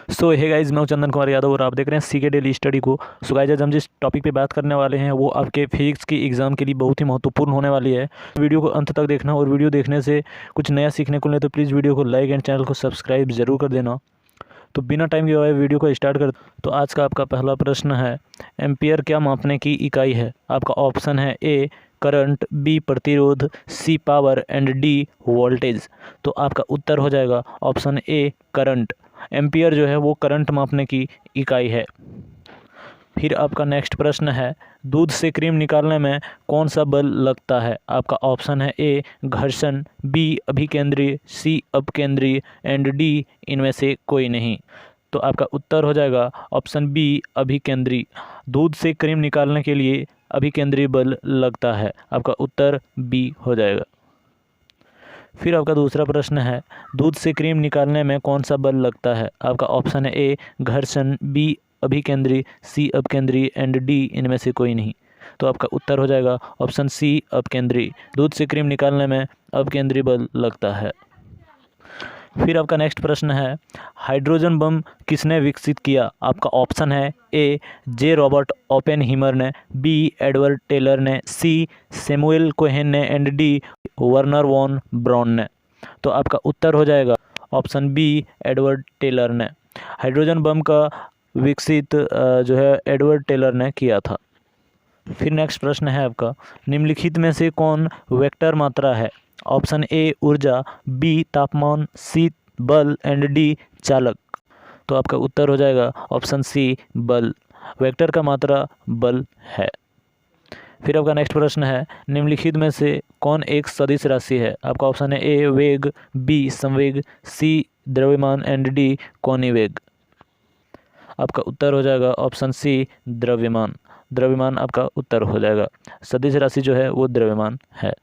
सो hey guys, मैं हूं चंदन कुमार यादव और आप देख रहे हैं सीके डेली स्टडी को। सो गाइस, आज हम जिस टॉपिक पे बात करने वाले हैं वो आपके फिजिक्स की एग्ज़ाम के लिए बहुत ही महत्वपूर्ण होने वाली है। वीडियो को अंत तक देखना और वीडियो देखने से कुछ नया सीखने को मिले तो प्लीज़ वीडियो को लाइक एंड चैनल को सब्सक्राइब जरूर कर देना। तो बिना टाइम गवाए वीडियो को स्टार्ट कर। तो आज का आपका पहला प्रश्न है, एम्पियर क्या मापने की इकाई है? आपका ऑप्शन है ए करंट, बी प्रतिरोध, सी पावर एंड डी वोल्टेज। तो आपका उत्तर हो जाएगा ऑप्शन ए करंट। एम्पियर जो है वो करंट मापने की इकाई है। फिर आपका नेक्स्ट प्रश्न है, दूध से क्रीम निकालने में कौन सा बल लगता है? आपका ऑप्शन है ए घर्षण, बी अभिकेंद्री, सी अपकेंद्री एंड डी इनमें से कोई नहीं। तो आपका उत्तर हो जाएगा ऑप्शन बी अभिकेंद्री। दूध से क्रीम निकालने के लिए अभिकेंद्री बल लगता है। आपका उत्तर बी हो जाएगा। फिर आपका दूसरा प्रश्न है, दूध से क्रीम निकालने में कौन सा बल लगता है? आपका ऑप्शन है ए घर्षण, बी अभिकेंद्री, सी अपकेंद्री एंड डी इनमें से कोई नहीं। तो आपका उत्तर हो जाएगा ऑप्शन सी अपकेंद्री। दूध से क्रीम निकालने में अपकेंद्री बल लगता है। फिर आपका नेक्स्ट प्रश्न है, हाइड्रोजन बम किसने विकसित किया? आपका ऑप्शन है ए जे रॉबर्ट ओपेनहीमर ने, बी एडवर्ड टेलर ने, सी सैमुअल कोहेन ने and D Wernher von Braun ने। तो आपका उत्तर हो जाएगा ऑप्शन बी एडवर्ड टेलर ने। हाइड्रोजन बम का विकसित जो है एडवर्ड टेलर ने किया था। फिर नेक्स्ट प्रश्न है आपका, निम्नलिखित में से कौन वेक्टर मात्रा है? ऑप्शन ए ऊर्जा, बी तापमान, सी बल एंड डी चालक। तो आपका उत्तर हो जाएगा ऑप्शन सी बल। वेक्टर का मात्रा बल है। फिर आपका नेक्स्ट प्रश्न है, निम्नलिखित में से कौन एक सदिश राशि है? आपका ऑप्शन है ए वेग, बी संवेग, सी द्रव्यमान एंड डी कोणीय वेग। आपका उत्तर हो जाएगा ऑप्शन सी द्रव्यमान। द्रव्यमान आपका उत्तर हो जाएगा। सदिश राशि जो है वो द्रव्यमान है।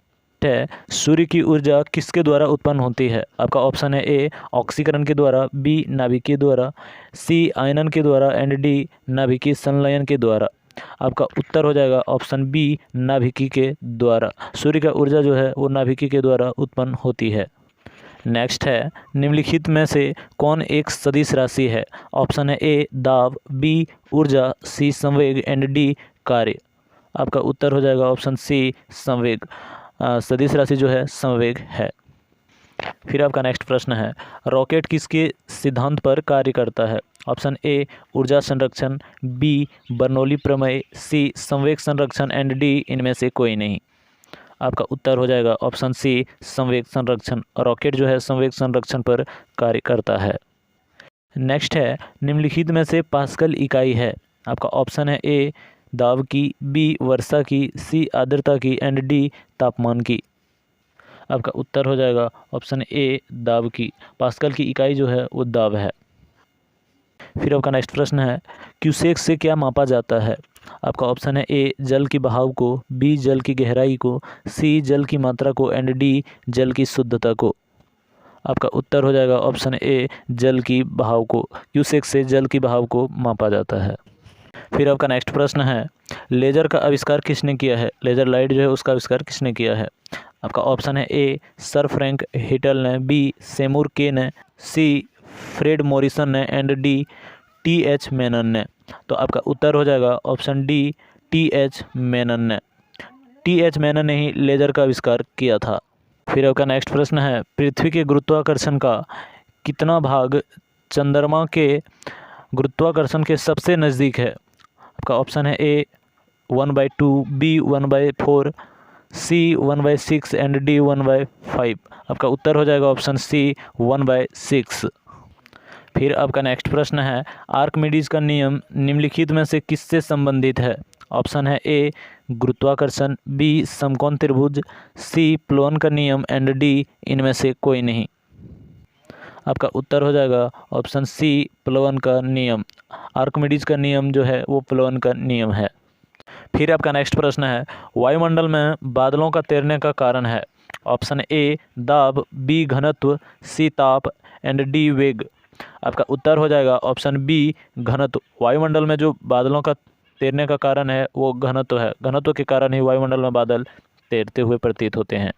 सूर्य की ऊर्जा किसके द्वारा उत्पन्न होती है? आपका ऑप्शन है ए ऑक्सीकरण के द्वारा, बी नाभिकीय द्वारा, सी आयनन के द्वारा एंड डी नाभिकीय संलयन के द्वारा। आपका उत्तर हो जाएगा ऑप्शन बी नाभिकी के द्वारा। सूर्य का ऊर्जा जो है वो नाभिकी के द्वारा उत्पन्न होती है। नेक्स्ट है, निम्नलिखित में से कौन एक सदिश राशि है? ऑप्शन है ए दाब, बी ऊर्जा, सी संवेग एंड डी कार्य। आपका उत्तर हो जाएगा ऑप्शन सी संवेग। सदिश राशि जो है संवेग है। फिर आपका नेक्स्ट प्रश्न है, रॉकेट किसके सिद्धांत पर कार्य करता है? ऑप्शन ए ऊर्जा संरक्षण, बी बर्नौली प्रमेय, सी संवेग संरक्षण एंड डी इनमें से कोई नहीं। आपका उत्तर हो जाएगा ऑप्शन सी संवेग संरक्षण। रॉकेट जो है संवेग संरक्षण पर कार्य करता है। नेक्स्ट है, निम्नलिखित में से पास्कल इकाई है? आपका ऑप्शन है ए दाब की, बी वर्षा की, सी आर्द्रता की एंड डी तापमान की। आपका उत्तर हो जाएगा ऑप्शन ए दाब की। पास्कल की इकाई जो है वो दाब है। फिर आपका नेक्स्ट प्रश्न है, क्यूसेक से क्या मापा जाता है? आपका ऑप्शन है ए जल की बहाव को, बी जल की गहराई को, सी जल की मात्रा को एंड डी जल की शुद्धता को। आपका उत्तर हो जाएगा ऑप्शन ए जल की बहाव को। क्यूसेक से जल की बहाव को मापा जाता है। फिर आपका नेक्स्ट प्रश्न है, लेजर का आविष्कार किसने किया है? लेजर लाइट जो है उसका आविष्कार किसने किया है? आपका ऑप्शन है ए सर फ्रैंक हिटल ने, बी सेमुर के ने, सी फ्रेड मॉरिसन ने and D T H Menon ने। तो आपका उत्तर हो जाएगा option D T H Menon ने। टी एच मेनन ने ही लेजर का आविष्कार किया था। फिर आपका नेक्स्ट प्रश्न है, पृथ्वी के गुरुत्वाकर्षण का कितना भाग चंद्रमा के गुरुत्वाकर्षण के सबसे नज़दीक है? आपका ऑप्शन है ए 1/2, बी 1/4, सी 1/6 एंड डी 1/5। आपका उत्तर हो जाएगा ऑप्शन सी 1/6। फिर आपका नेक्स्ट प्रश्न है, आर्किमिडीज का नियम निम्नलिखित में से किससे संबंधित है? ऑप्शन है ए गुरुत्वाकर्षण, बी समकोण त्रिभुज, सी प्लोन का नियम एंड डी इनमें से कोई नहीं। आपका उत्तर हो जाएगा ऑप्शन सी प्लोन का नियम। आर्किमिडीज का नियम जो है वो प्लोन का नियम है। फिर आपका नेक्स्ट प्रश्न है, वायुमंडल में बादलों का तैरने का कारण है? ऑप्शन ए दाब, बी घनत्व, सी ताप एंड डी वेग। आपका उत्तर हो जाएगा ऑप्शन बी घनत्व। वायुमंडल में जो बादलों का तैरने का कारण है वो घनत्व है। घनत्व के कारण ही वायुमंडल में बादल तैरते हुए प्रतीत होते हैं।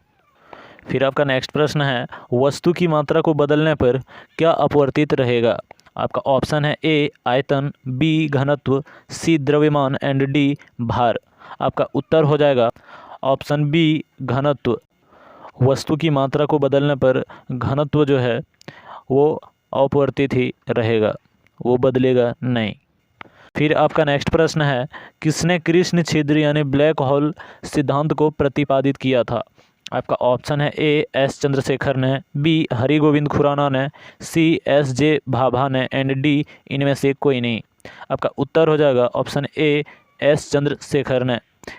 फिर आपका नेक्स्ट प्रश्न है, वस्तु की मात्रा को बदलने पर क्या अपवर्तित रहेगा? आपका ऑप्शन है ए आयतन, बी घनत्व, सी द्रव्यमान एंड डी भार। आपका उत्तर हो जाएगा ऑप्शन बी घनत्व। वस्तु की मात्रा को बदलने पर घनत्व जो है वो अपरिवर्तित ही रहेगा, वो बदलेगा नहीं। फिर आपका नेक्स्ट प्रश्न है, किसने कृष्ण छिद्र यानी ब्लैक होल सिद्धांत को प्रतिपादित किया था? आपका ऑप्शन है ए एस चंद्रशेखर ने, बी हरिगोविंद खुराना ने, सी एस जे भाभा ने एंड डी इनमें से कोई नहीं। आपका उत्तर हो जाएगा ऑप्शन ए एस चंद्रशेखर ने।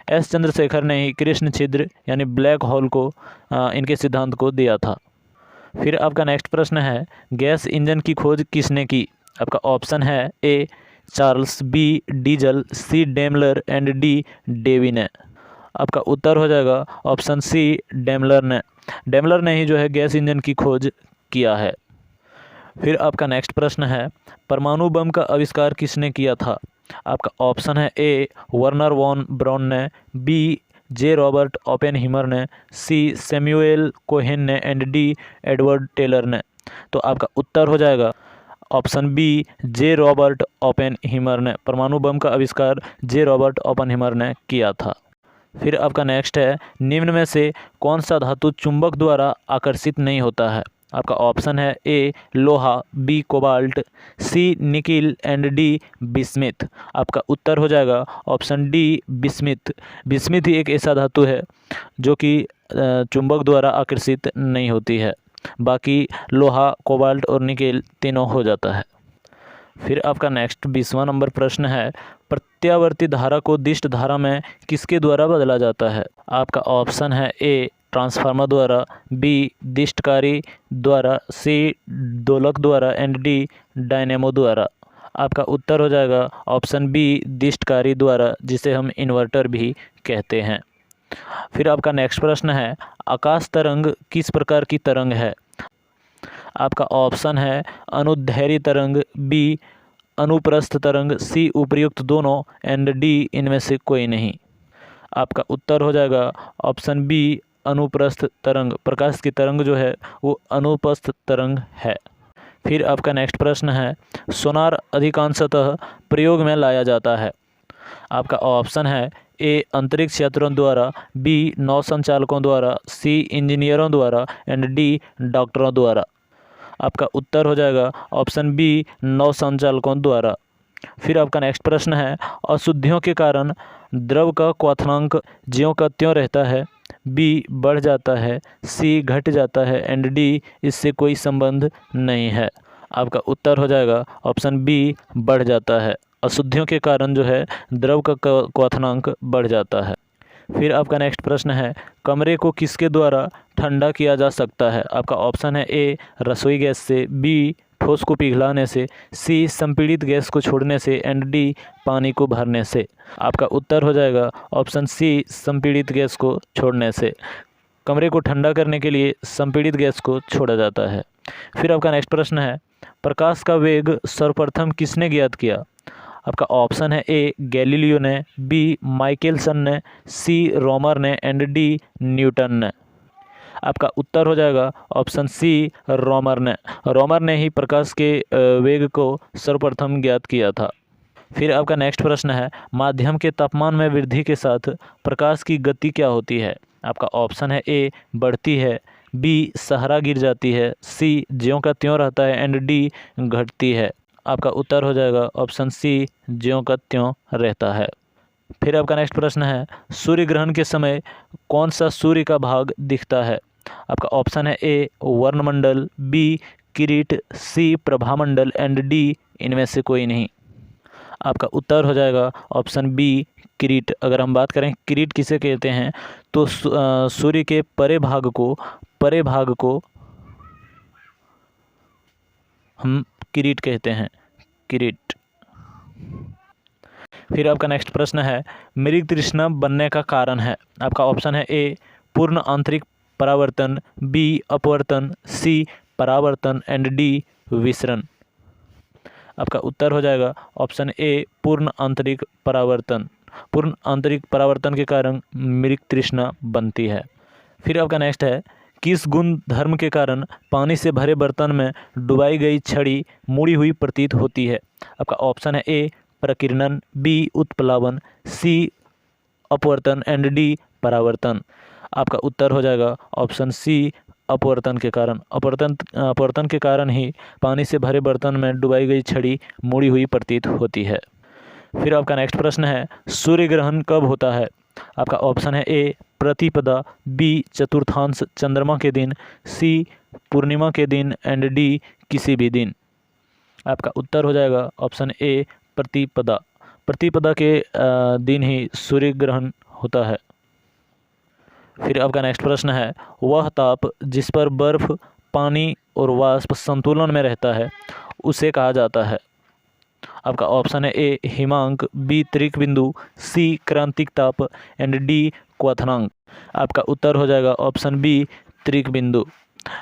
एस चंद्रशेखर ने ही कृष्ण छिद्र यानी ब्लैक होल को इनके सिद्धांत को दिया था। फिर आपका नेक्स्ट प्रश्न है, गैस इंजन की खोज किसने की? आपका ऑप्शन है A Charles, B Diesel, C Daimler and D Davy ने। आपका उत्तर हो जाएगा ऑप्शन सी डेमलर ने। डेमलर ने ही जो है गैस इंजन की खोज किया है। फिर आपका नेक्स्ट प्रश्न है, परमाणु बम का आविष्कार किसने किया था? आपका ऑप्शन है ए वर्नर वॉन ब्राउन ने, बी जे रॉबर्ट ओपेनहीमर ने, सी सैमुएल कोहेन ने एंड डी एडवर्ड टेलर ने। तो आपका उत्तर हो जाएगा ऑप्शन बी जे रॉबर्ट ओपेनहीमर ने। परमाणु बम का आविष्कार जे रॉबर्ट ओपेनहीमर ने किया था। फिर आपका नेक्स्ट है, निम्न में से कौन सा धातु चुंबक द्वारा आकर्षित नहीं होता है? आपका ऑप्शन है ए लोहा, B cobalt, C nickel and D bismuth. आपका उत्तर हो जाएगा ऑप्शन डी बिस्मिथ। बिस्मिथ ही एक ऐसा धातु है जो कि चुंबक द्वारा आकर्षित नहीं होती है, बाकी लोहा, कोबाल्ट और निकेल तीनों हो जाता है। फिर आपका नेक्स्ट 20वां नंबर प्रश्न है, प्रत्यावर्ती धारा को दिष्ट धारा में किसके द्वारा बदला जाता है? आपका ऑप्शन है ए ट्रांसफार्मर द्वारा, बी दिष्टकारी द्वारा, सी दोलक द्वारा एंड डी डायनेमो द्वारा। आपका उत्तर हो जाएगा ऑप्शन बी दिष्टकारी द्वारा, जिसे हम इन्वर्टर भी कहते हैं। फिर आपका नेक्स्ट प्रश्न है, आकाश तरंग किस प्रकार की तरंग है? आपका ऑप्शन है अनुदैर्ध्य तरंग, बी अनुप्रस्थ तरंग, सी उपर्युक्त दोनों एंड डी इनमें से कोई नहीं। आपका उत्तर हो जाएगा ऑप्शन बी अनुप्रस्थ तरंग। प्रकाश की तरंग जो है वो अनुप्रस्थ तरंग है। फिर आपका नेक्स्ट प्रश्न है, सोनार अधिकांशतः प्रयोग में लाया जाता है। आपका ऑप्शन है ए अंतरिक्ष यात्रियों द्वारा, बी नौ संचालकों द्वारा, सी इंजीनियरों द्वारा एंड डी डॉक्टरों द्वारा। आपका उत्तर हो जाएगा ऑप्शन बी नौ संचालकों द्वारा। फिर आपका नेक्स्ट प्रश्न है, अशुद्धियों के कारण द्रव का क्वथनांक ज्यों का त्यों रहता है, बी बढ़ जाता है, सी घट जाता है एंड डी इससे कोई संबंध नहीं है। आपका उत्तर हो जाएगा ऑप्शन बी बढ़ जाता है। अशुद्धियों के कारण जो है द्रव का क्वथनांक बढ़ जाता है। फिर आपका नेक्स्ट प्रश्न है, कमरे को किसके द्वारा ठंडा किया जा सकता है? आपका ऑप्शन है ए रसोई गैस से, बी ठोस को पिघलाने से, सी संपीड़ित गैस को छोड़ने से एंड डी पानी को भरने से। आपका उत्तर हो जाएगा ऑप्शन सी संपीड़ित गैस को छोड़ने से। कमरे को ठंडा करने के लिए संपीड़ित गैस को छोड़ा जाता है। फिर आपका नेक्स्ट प्रश्न है, प्रकाश का वेग सर्वप्रथम किसने ज्ञात किया? आपका ऑप्शन है ए गैलीलियो ने, बी माइकलसन ने, सी रोमर ने एंड डी न्यूटन ने। आपका उत्तर हो जाएगा ऑप्शन सी रोमर ने। रोमर ने ही प्रकाश के वेग को सर्वप्रथम ज्ञात किया था। फिर आपका नेक्स्ट प्रश्न है, माध्यम के तापमान में वृद्धि के साथ प्रकाश की गति क्या होती है? आपका ऑप्शन है ए बढ़ती है, बी सहारा गिर जाती है, सी ज्यों का त्यों रहता है एंड डी घटती है। आपका उत्तर हो जाएगा ऑप्शन सी ज्यों का त्यों रहता है। फिर आपका नेक्स्ट प्रश्न है, सूर्य ग्रहण के समय कौन सा सूर्य का भाग दिखता है? आपका ऑप्शन है ए वर्णमंडल, बी किरीट, सी प्रभामंडल एंड डी इनमें से कोई नहीं। आपका उत्तर हो जाएगा ऑप्शन बी किरीट। अगर हम बात करें किरीट किसे कहते हैं, तो सूर्य के परे भाग को हम किरीट कहते हैं, किरीट। फिर आपका नेक्स्ट प्रश्न है, मृग तृष्णा बनने का कारण है? आपका ऑप्शन है ए पूर्ण आंतरिक परावर्तन, बी अपवर्तन, सी परावर्तन एंड डी विसरण। आपका उत्तर हो जाएगा ऑप्शन ए पूर्ण आंतरिक परावर्तन। पूर्ण आंतरिक परावर्तन के कारण मृग तृष्णा बनती है। फिर आपका नेक्स्ट है, किस गुण धर्म के कारण पानी से भरे बर्तन में डुबाई गई छड़ी मुड़ी हुई प्रतीत होती है? आपका ऑप्शन है ए प्रकीर्णन, बी उत्प्लावन, सी अपवर्तन एंड डी परावर्तन। आपका उत्तर हो जाएगा ऑप्शन सी अपवर्तन के कारण। अपवर्तन के कारण ही पानी से भरे बर्तन में डुबाई गई छड़ी मुड़ी हुई प्रतीत होती है। फिर आपका नेक्स्ट प्रश्न है सूर्य ग्रहण कब होता है? आपका ऑप्शन है ए प्रतिपदा, बी चतुर्थांश चंद्रमा के दिन, सी पूर्णिमा के दिन एंड डी किसी भी दिन। आपका उत्तर हो जाएगा ऑप्शन ए प्रतिपदा। प्रतिपदा के दिन ही सूर्य ग्रहण होता है। फिर आपका नेक्स्ट प्रश्न है वह ताप जिस पर बर्फ, पानी और वाष्प संतुलन में रहता है उसे कहा जाता है? आपका ऑप्शन है ए हिमांक, बी त्रिक बिंदु, सी क्रांतिक ताप एंड डी क्वथनांक। आपका उत्तर हो जाएगा ऑप्शन बी त्रिक बिंदु।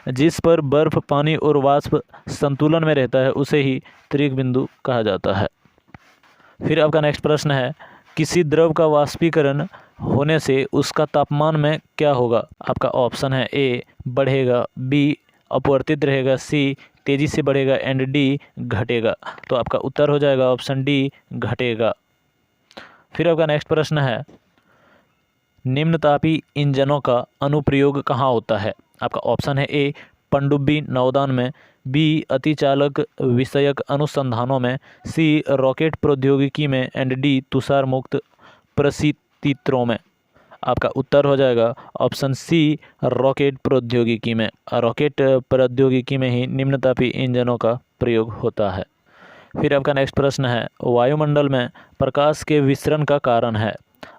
जिस पर बर्फ, पानी और वाष्प संतुलन में रहता है उसे ही त्रिक बिंदु कहा जाता है। फिर आपका नेक्स्ट प्रश्न है किसी द्रव का वाष्पीकरण होने से उसका तापमान में क्या होगा? आपका ऑप्शन है ए बढ़ेगा, बी अपवर्तित रहेगा, सी तेजी से बढ़ेगा एंड डी घटेगा। तो आपका उत्तर हो जाएगा ऑप्शन डी घटेगा। फिर आपका नेक्स्ट प्रश्न है निम्नतापी इंजनों का अनुप्रयोग कहाँ होता है? आपका ऑप्शन है ए पनडुब्बी नौदान में, बी अतिचालक विषयक अनुसंधानों में, सी रॉकेट प्रौद्योगिकी में एंड डी तुषार मुक्त परिस्थितियों में। आपका उत्तर हो जाएगा ऑप्शन सी रॉकेट प्रौद्योगिकी में। रॉकेट प्रौद्योगिकी में ही निम्नतापी इंजनों का प्रयोग होता है। फिर आपका नेक्स्ट प्रश्न है वायुमंडल में प्रकाश के विसरण का कारण है?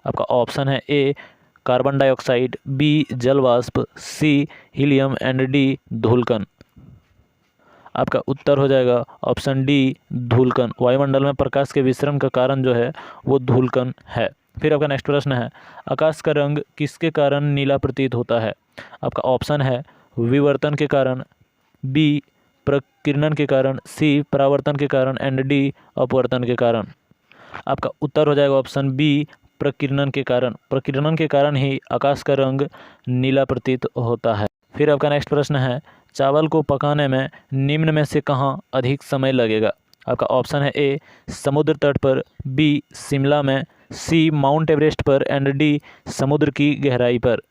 आपका ऑप्शन है ए कार्बन डाइऑक्साइड, बी जल वाष्प, सी हीलियम एंड डी धूलकण। आपका उत्तर हो जाएगा ऑप्शन डी धूलकण। वायुमंडल में प्रकाश के विसरण का कारण जो है वो धूलकण है। फिर आपका नेक्स्ट प्रश्न है आकाश का रंग किसके कारण नीला प्रतीत होता है? आपका ऑप्शन है विवर्तन के कारण, बी प्रकीर्णन के कारण, सी परावर्तन के कारण एंड डी अपवर्तन के कारण। आपका उत्तर हो जाएगा ऑप्शन बी प्रकीर्णन के कारण। प्रकीर्णन के कारण ही आकाश का रंग नीला प्रतीत होता है। फिर आपका नेक्स्ट प्रश्न है चावल को पकाने में निम्न में से कहाँ अधिक समय लगेगा? आपका ऑप्शन है ए समुद्र तट पर, बी शिमला में, सी माउंट एवरेस्ट पर एंड डी समुद्र की गहराई पर।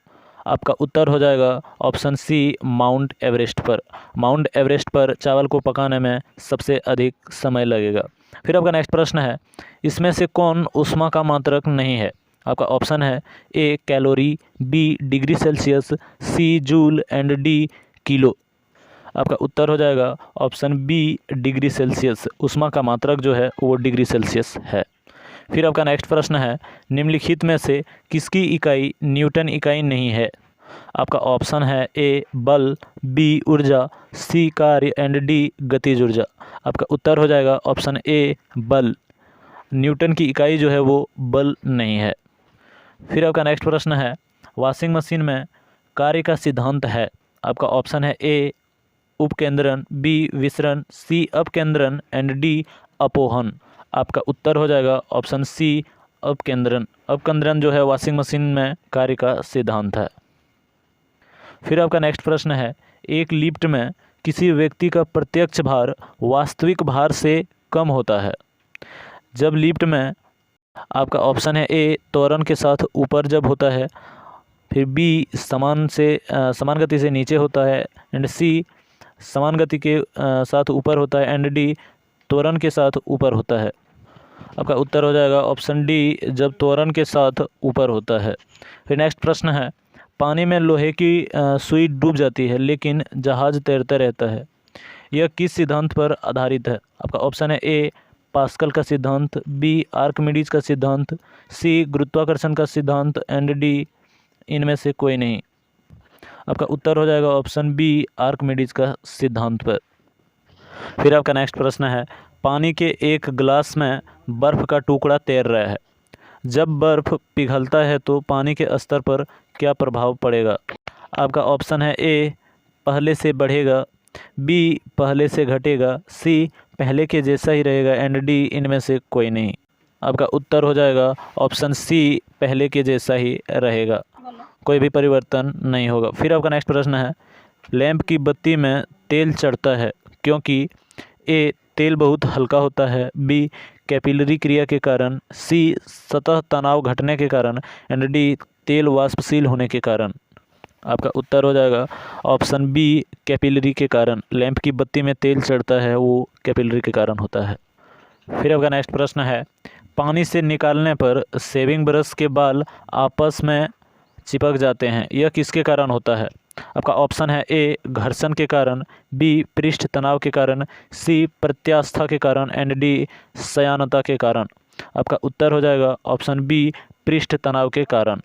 आपका उत्तर हो जाएगा ऑप्शन सी माउंट एवरेस्ट पर। माउंट एवरेस्ट पर चावल को पकाने में सबसे अधिक समय लगेगा। फिर आपका नेक्स्ट प्रश्न है इसमें से कौन ऊष्मा का मात्रक नहीं है? आपका ऑप्शन है A calorie, B degree Celsius, C joule and D kilo. आपका उत्तर हो जाएगा ऑप्शन बी डिग्री सेल्सियस। ऊष्मा का मात्रक जो है वो डिग्री सेल्सियस है। फिर आपका नेक्स्ट प्रश्न है निम्नलिखित में से किसकी इकाई न्यूटन इकाई नहीं है? आपका ऑप्शन है ए बल, बी ऊर्जा, सी कार्य एंड डी गतिज ऊर्जा। आपका उत्तर हो जाएगा ऑप्शन ए बल। न्यूटन की इकाई जो है वो बल नहीं है। फिर आपका नेक्स्ट प्रश्न है वॉशिंग मशीन में कार्य का सिद्धांत है? आपका ऑप्शन है ए उपकेंद्रन, बी विसरण, सी अपकेंद्रन एंड डी अपोहन। आपका उत्तर हो जाएगा ऑप्शन सी अपकेंद्रन। अपकेंद्रन जो है वॉशिंग मशीन में कार्य का सिद्धांत है। फिर आपका नेक्स्ट प्रश्न है एक लिफ्ट में किसी व्यक्ति का प्रत्यक्ष भार वास्तविक भार से कम होता है जब लिफ्ट में आपका ऑप्शन है ए त्वरण के साथ ऊपर जब होता है, फिर बी समान गति से नीचे होता है एंड सी समान गति के साथ ऊपर होता है एंड डी त्वरण के साथ ऊपर होता है। आपका उत्तर हो जाएगा ऑप्शन डी जब त्वरण के साथ ऊपर होता है। फिर नेक्स्ट प्रश्न है पानी में लोहे की सुई डूब जाती है लेकिन जहाज तैरता रहता है, यह किस सिद्धांत पर आधारित है? आपका ऑप्शन है ए पास्कल का सिद्धांत, बी आर्किमिडीज का सिद्धांत, सी गुरुत्वाकर्षण का सिद्धांत एंड डी इनमें से कोई नहीं। आपका उत्तर हो जाएगा ऑप्शन बी आर्किमिडीज का सिद्धांत पर। फिर आपका नेक्स्ट प्रश्न है पानी के एक गिलास में बर्फ़ का टुकड़ा तैर रहा है, जब बर्फ़ पिघलता है तो पानी के स्तर पर क्या प्रभाव पड़ेगा? आपका ऑप्शन है ए पहले से बढ़ेगा, बी पहले से घटेगा, सी पहले के जैसा ही रहेगा एंड डी इनमें से कोई नहीं। आपका उत्तर हो जाएगा ऑप्शन सी पहले के जैसा ही रहेगा। कोई भी परिवर्तन नहीं होगा। फिर आपका नेक्स्ट प्रश्न है, लैंप की बत्ती में तेल चढ़ता है क्योंकि ए तेल बहुत हल्का होता है, बी कैपिलरी क्रिया के कारण, सी सतह तनाव घटने के कारण एंड डी तेल वाष्पशील होने के कारण। आपका उत्तर हो जाएगा ऑप्शन बी कैपिलरी के कारण। लैंप की बत्ती में तेल चढ़ता है वो कैपिलरी के कारण होता है। फिर आपका नेक्स्ट प्रश्न है, पानी से निकालने पर शेविंग ब्रश के बाल आपस में चिपक जाते हैं, यह किसके कारण होता है? आपका ऑप्शन है ए घर्षण के कारण, बी पृष्ठ तनाव के कारण, सी प्रत्यास्था के कारण एंड डी सयानता के कारण। आपका उत्तर हो जाएगा ऑप्शन बी पृष्ठ तनाव के कारण।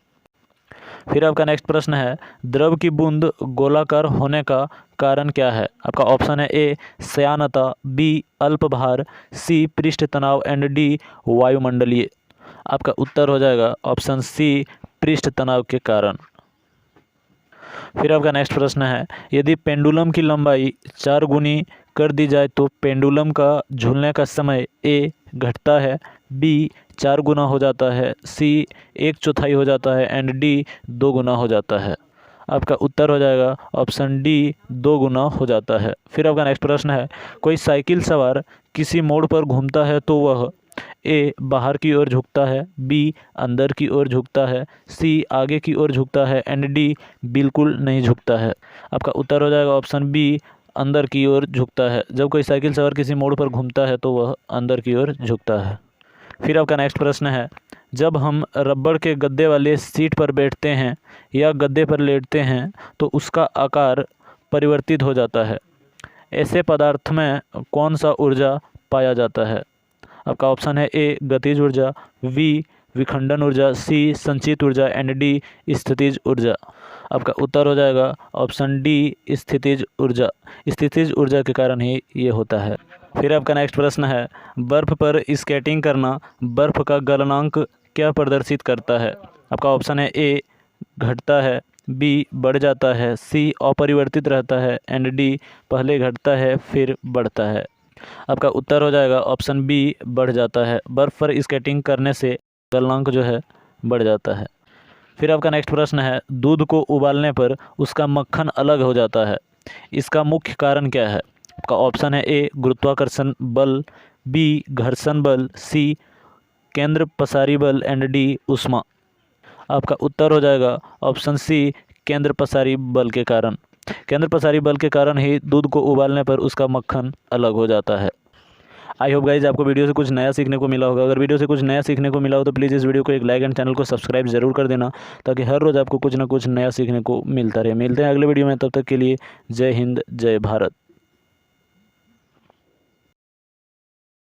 फिर आपका नेक्स्ट प्रश्न है, द्रव की बूंद गोलाकार होने का कारण क्या है? आपका ऑप्शन है ए सयानता, बी अल्प भार, सी पृष्ठ तनाव एंड डी वायुमंडलीय। आपका उत्तर हो जाएगा ऑप्शन सी पृष्ठ तनाव के कारण। फिर आपका नेक्स्ट प्रश्न है, यदि पेंडुलम की लंबाई 4 गुनी कर दी जाए तो पेंडुलम का झूलने का समय ए घटता है, बी 4 गुना हो जाता है, सी 1/4 हो जाता है एंड डी 2 गुना हो जाता है। आपका उत्तर हो जाएगा ऑप्शन डी 2 गुना हो जाता है। फिर आपका नेक्स्ट प्रश्न है, कोई साइकिल सवार किसी मोड़ पर घूमता है तो वह ए बाहर की ओर झुकता है, बी अंदर की ओर झुकता है, सी आगे की ओर झुकता है एंड डी बिल्कुल नहीं झुकता है। आपका उत्तर हो जाएगा ऑप्शन बी अंदर की ओर झुकता है। जब कोई साइकिल सवार किसी मोड़ पर घूमता है तो वह अंदर की ओर झुकता है। फिर आपका नेक्स्ट प्रश्न है, जब हम रबड़ के गद्दे वाले सीट पर बैठते हैं या गद्दे पर लेटते हैं तो उसका आकार परिवर्तित हो जाता है। ऐसे पदार्थ में कौन सा ऊर्जा पाया जाता है? आपका ऑप्शन है ए गतिज ऊर्जा, बी विखंडन ऊर्जा, सी संचित ऊर्जा एंड डी स्थितिज ऊर्जा। आपका उत्तर हो जाएगा ऑप्शन डी स्थितिज ऊर्जा। स्थितिज ऊर्जा के कारण ही ये होता है। फिर आपका नेक्स्ट प्रश्न है, बर्फ़ पर स्केटिंग करना बर्फ़ का गलनांक क्या प्रदर्शित करता है? आपका ऑप्शन है ए घटता है, बी बढ़ जाता है, सी अपरिवर्तित रहता है एंड डी पहले घटता है फिर बढ़ता है। आपका उत्तर हो जाएगा ऑप्शन बी बढ़ जाता है। बर्फ़ पर स्केटिंग करने से गलनांक जो है बढ़ जाता है। फिर आपका नेक्स्ट प्रश्न है, दूध को उबालने पर उसका मक्खन अलग हो जाता है, इसका मुख्य कारण क्या है? आपका ऑप्शन है ए गुरुत्वाकर्षण बल, बी घर्षण बल, सी केंद्र पसारी बल एंड डी ऊष्मा। आपका उत्तर हो जाएगा ऑप्शन सी केंद्र पसारी बल के कारण। केंद्र पसारी बल के कारण ही दूध को उबालने पर उसका मक्खन अलग हो जाता है। आई होप गाइज आपको वीडियो से कुछ नया सीखने को मिला होगा। अगर वीडियो से कुछ नया सीखने को मिला हो तो प्लीज़ इस वीडियो को एक लाइक एंड चैनल को सब्सक्राइब जरूर कर देना, ताकि हर रोज़ आपको कुछ ना कुछ नया सीखने को मिलता रहे। मिलते हैं अगले वीडियो में, तब तक के लिए जय हिंद जय भारत।